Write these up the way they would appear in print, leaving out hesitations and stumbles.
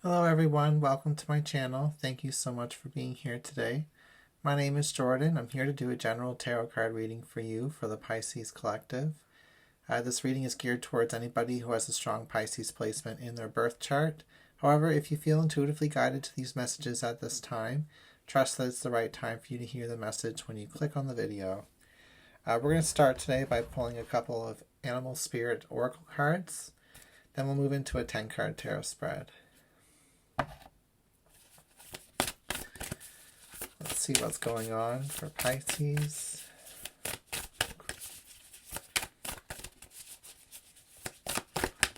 Hello everyone, welcome to my channel. Thank you so much for being here today. My name is Jordan. I'm here to do a general tarot card reading for you for the Pisces Collective. This reading is geared towards anybody who has a strong Pisces placement in their birth chart. However, if you feel intuitively guided to these messages at this time, trust that it's the right time for you to hear the message when you click on the video. We're going to start today by pulling a couple of animal spirit oracle cards. Then we'll move into a 10-card tarot spread. Let's see what's going on for Pisces.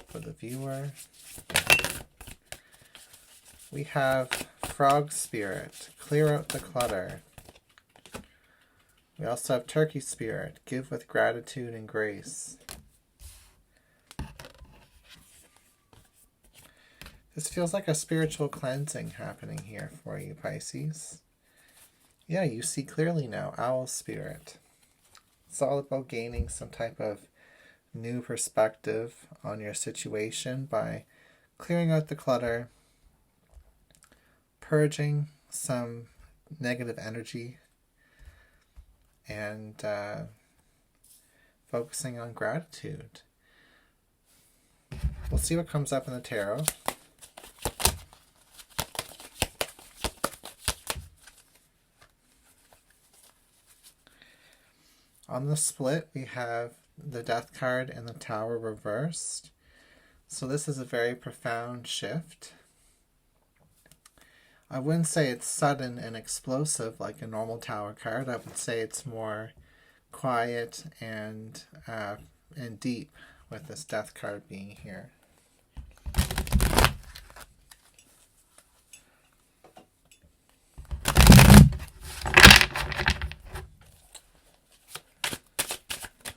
For the viewer. We have Frog Spirit, clear out the clutter. We also have Turkey Spirit, give with gratitude and grace. This feels like a spiritual cleansing happening here for you, Pisces. Yeah, you see clearly now, Owl Spirit. It's all about gaining some type of new perspective on your situation by clearing out the clutter, purging some negative energy, and focusing on gratitude. We'll see what comes up in the tarot. On the split, we have the Death card and the Tower reversed. So this is a very profound shift. I wouldn't say it's sudden and explosive like a normal Tower card. I would say it's more quiet and deep with this Death card being here.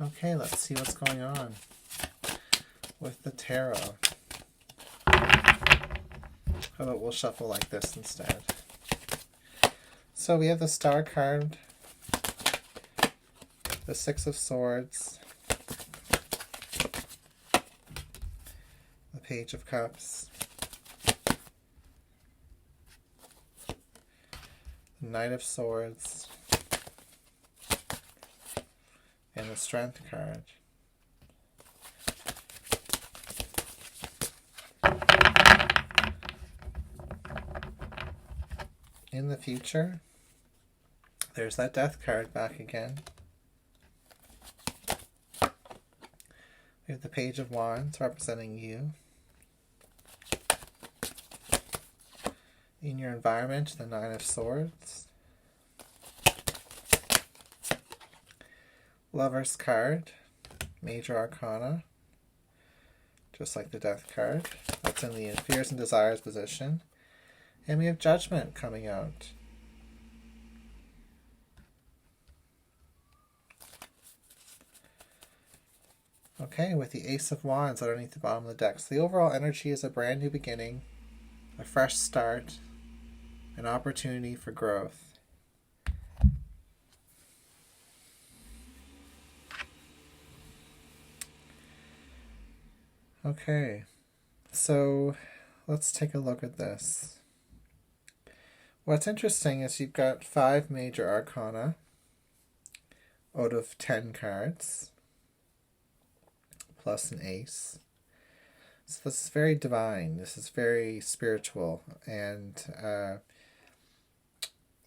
Okay, let's see what's going on with the tarot. How about we'll shuffle like this instead? So we have the Star card, the Six of Swords, the Page of Cups, the Knight of Swords, and the Strength card. In the future, there's that Death card back again. We have the Page of Wands representing you. In your environment, the Nine of Swords. Lover's card, Major Arcana, just like the Death card. That's in the Fears and Desires position. And we have Judgment coming out. Okay, with the Ace of Wands underneath the bottom of the deck. So the overall energy is a brand new beginning, a fresh start, an opportunity for growth. Okay, so let's take a look at this. What's interesting is you've got 5 major arcana out of 10 cards, plus an ace. So this is very divine, this is very spiritual, and I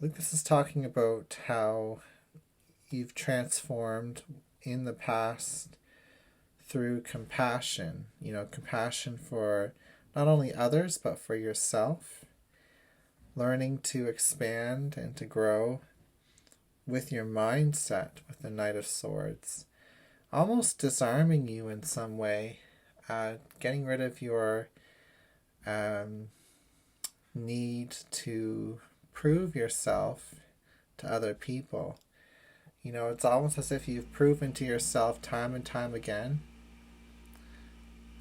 think this is talking about how you've transformed in the past through compassion, compassion for not only others, but for yourself, learning to expand and to grow with your mindset with the Knight of Swords, almost disarming you in some way, getting rid of your need to prove yourself to other people. It's almost as if you've proven to yourself time and time again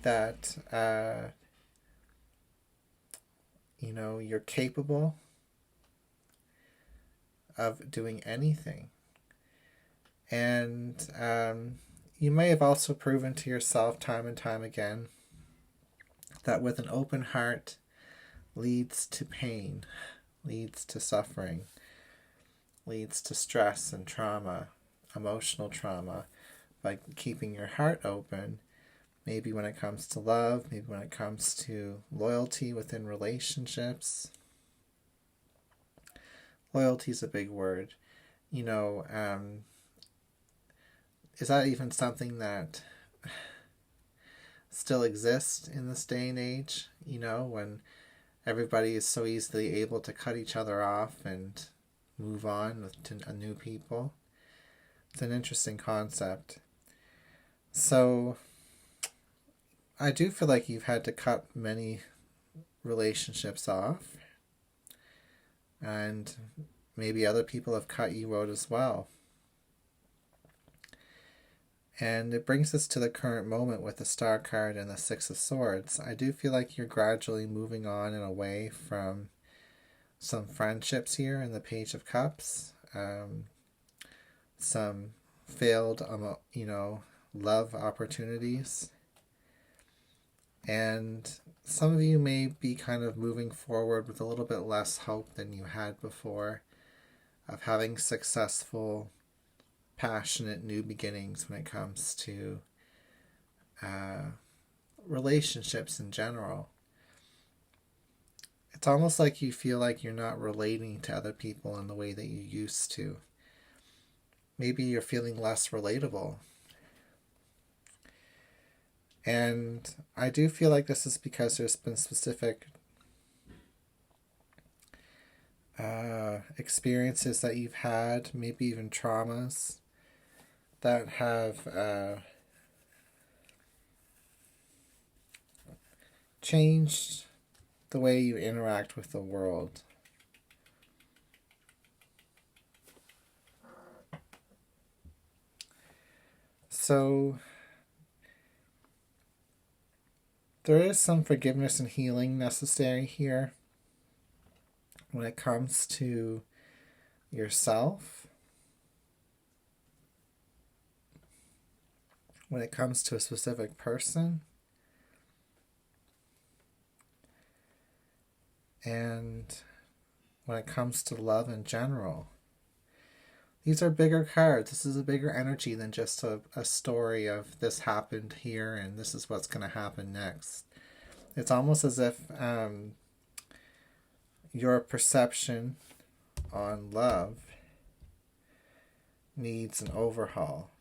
that you're capable of doing anything. And you may have also proven to yourself time and time again that with an open heart, leads to pain, leads to suffering, leads to stress and trauma, emotional trauma, by keeping your heart open, maybe when it comes to love, maybe when it comes to loyalty within relationships. Loyalty is a big word. You know, is that even something that still exists in this day and age? You know, when everybody is so easily able to cut each other off and move on to new people. It's an interesting concept. So I do feel like you've had to cut many relationships off, and maybe other people have cut you out as well. And it brings us to the current moment with the Star card and the Six of Swords. I do feel like you're gradually moving on and away from some friendships here in the Page of Cups. Some failed, love opportunities. And some of you may be kind of moving forward with a little bit less hope than you had before, of having successful, passionate new beginnings when it comes to relationships in general. It's almost like you feel like you're not relating to other people in the way that you used to. Maybe you're feeling less relatable. And I do feel like this is because there's been specific experiences that you've had, maybe even traumas, that have changed the way you interact with the world. So there is some forgiveness and healing necessary here when it comes to yourself, when it comes to a specific person, and when it comes to love in general. These are bigger cards. This is a bigger energy than just a story of this happened here and this is what's going to happen next. It's almost as if your perception on love needs an overhaul.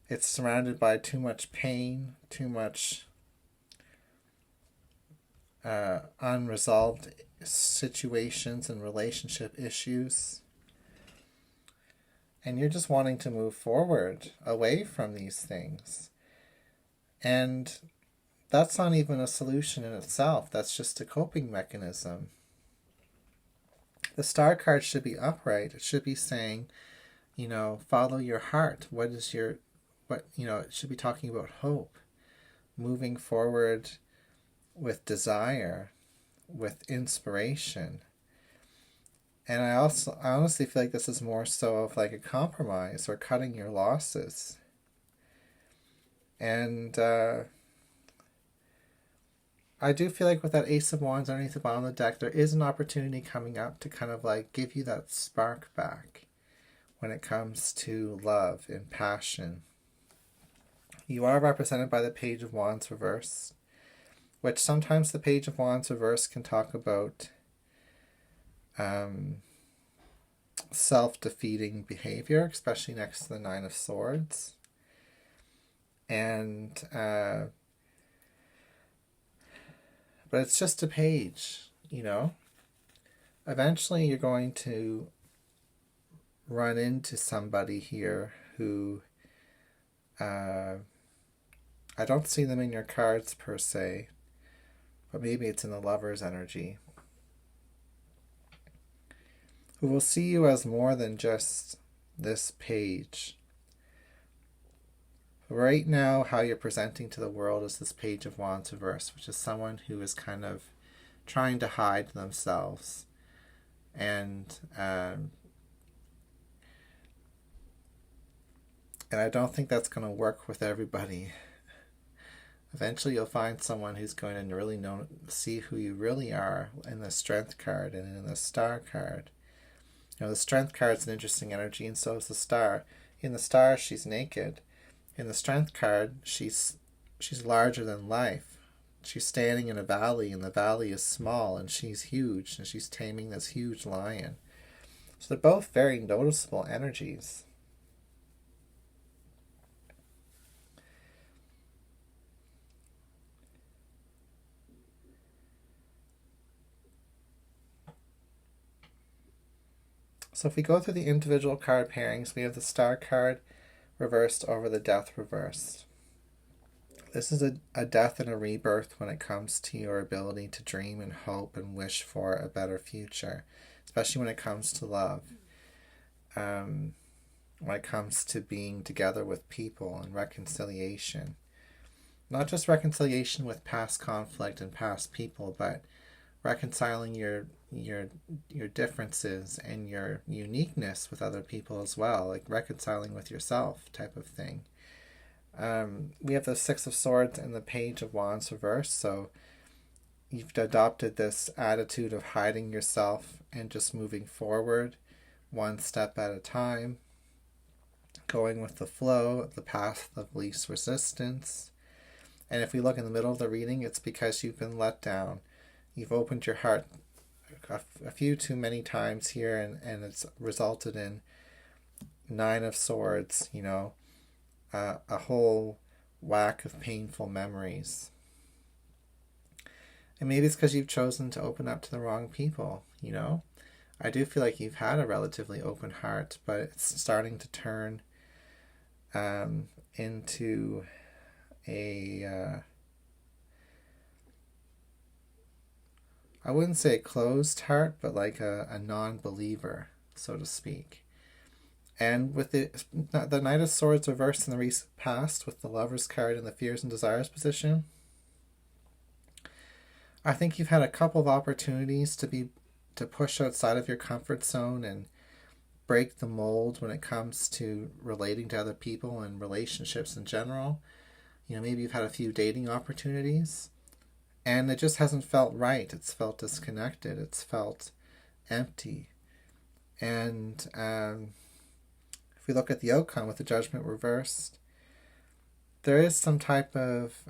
It's surrounded by too much pain, too much unresolved situations and relationship issues, and you're just wanting to move forward away from these things. And that's not even a solution in itself. That's just a coping mechanism. The Star card should be upright. It should be saying, follow your heart. It should be talking about hope, moving forward with desire, with inspiration. And I honestly feel like this is more so of like a compromise or cutting your losses. And I do feel like with that Ace of Wands underneath the bottom of the deck, there is an opportunity coming up to kind of like give you that spark back when it comes to love and passion. You are represented by the Page of Wands reversed, which sometimes the Page of Wands reverse can talk about self-defeating behavior, especially next to the Nine of Swords. And but it's just a page, Eventually you're going to run into somebody here who I don't see them in your cards per se, but maybe it's in the Lover's energy, who will see you as more than just this page. Right now, how you're presenting to the world is this Page of Wands reverse, which is someone who is kind of trying to hide themselves. And I don't think that's going to work with everybody. Eventually you'll find someone who's going to really see who you really are in the Strength card and in the Star card. The Strength card's an interesting energy, and so is the Star. In the Star, she's naked. In the Strength card, she's larger than life. She's standing in a valley, and the valley is small, and she's huge, and she's taming this huge lion. So they're both very noticeable energies. So if we go through the individual card pairings, we have the Star card reversed over the Death reversed. This is a death and a rebirth when it comes to your ability to dream and hope and wish for a better future, especially when it comes to love. When it comes to being together with people and reconciliation. Not just reconciliation with past conflict and past people, but reconciling your differences and your uniqueness with other people as well, like reconciling with yourself type of thing. We have the Six of Swords and the Page of Wands reversed, so you've adopted this attitude of hiding yourself and just moving forward one step at a time, going with the flow, the path of least resistance. And if we look in the middle of the reading, it's because you've been let down. You've opened your heart a few too many times here, and it's resulted in Nine of Swords, a whole whack of painful memories. And maybe it's because you've chosen to open up to the wrong people, I do feel like you've had a relatively open heart, but it's starting to turn into a... I wouldn't say a closed heart, but like a non-believer, so to speak. And with the Knight of Swords reversed in the recent past, with the Lover's card in the Fears and Desires position, I think you've had a couple of opportunities to push outside of your comfort zone and break the mold when it comes to relating to other people and relationships in general. Maybe you've had a few dating opportunities, and it just hasn't felt right. It's felt disconnected. It's felt empty. And if we look at the outcome with the Judgment reversed, there is some type of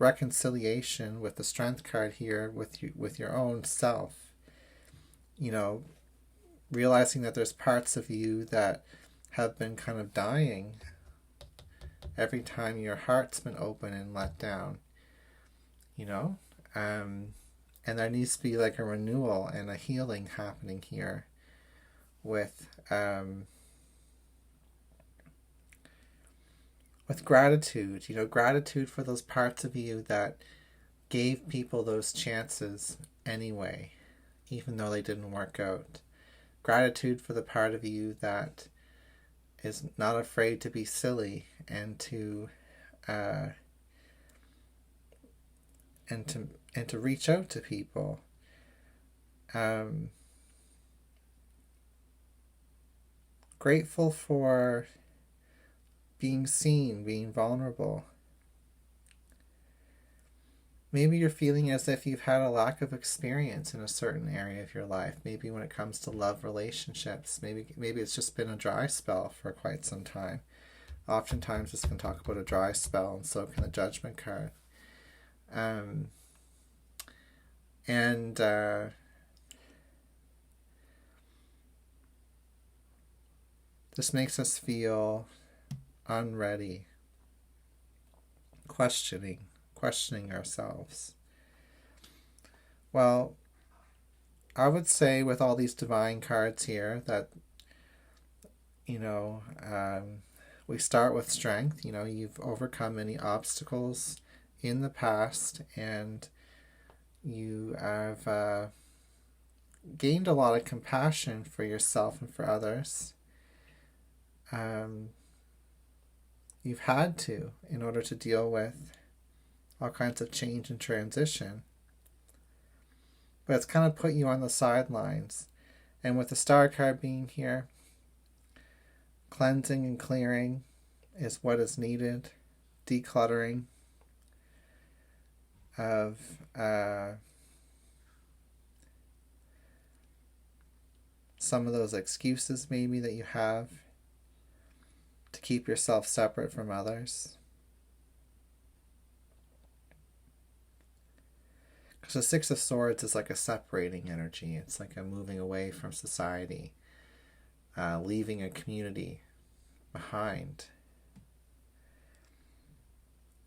reconciliation with the Strength card here with your own self. Realizing that there's parts of you that have been kind of dying every time your heart's been open and let down. And there needs to be like a renewal and a healing happening here with gratitude, gratitude for those parts of you that gave people those chances anyway, even though they didn't work out. Gratitude for the part of you that is not afraid to be silly and to reach out to people. Grateful for being seen, being vulnerable. Maybe you're feeling as if you've had a lack of experience in a certain area of your life. Maybe when it comes to love relationships, maybe it's just been a dry spell for quite some time. Oftentimes this can talk about a dry spell, and so can the Judgment card. This makes us feel unready, questioning ourselves. Well, I would say with all these divine cards here that, we start with strength. You've overcome many obstacles in the past, and you have gained a lot of compassion for yourself and for others. You've had to, in order to deal with all kinds of change and transition. But it's kind of put you on the sidelines. And with the Star card being here, cleansing and clearing is what is needed. Decluttering of some of those excuses maybe that you have to keep yourself separate from others. Because the Six of Swords is like a separating energy. It's like a moving away from society, leaving a community behind.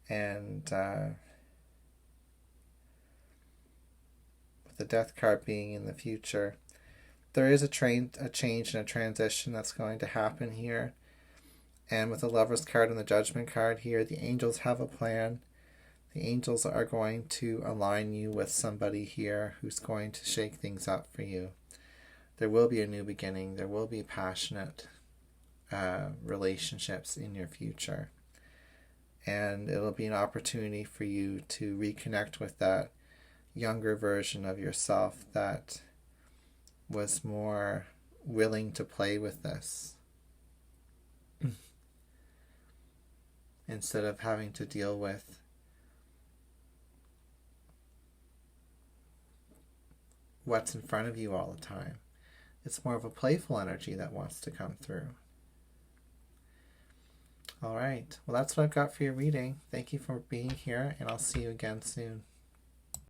And with the Death card being in the future, there is a change and a transition that's going to happen here. And with the Lover's card and the Judgment card here, the angels have a plan. The angels are going to align you with somebody here who's going to shake things up for you. There will be a new beginning. There will be passionate relationships in your future. And it'll be an opportunity for you to reconnect with that younger version of yourself that was more willing to play with this. Instead of having to deal with what's in front of you all the time. It's more of a playful energy that wants to come through. All right. Well, that's what I've got for your reading. Thank you for being here, and I'll see you again soon.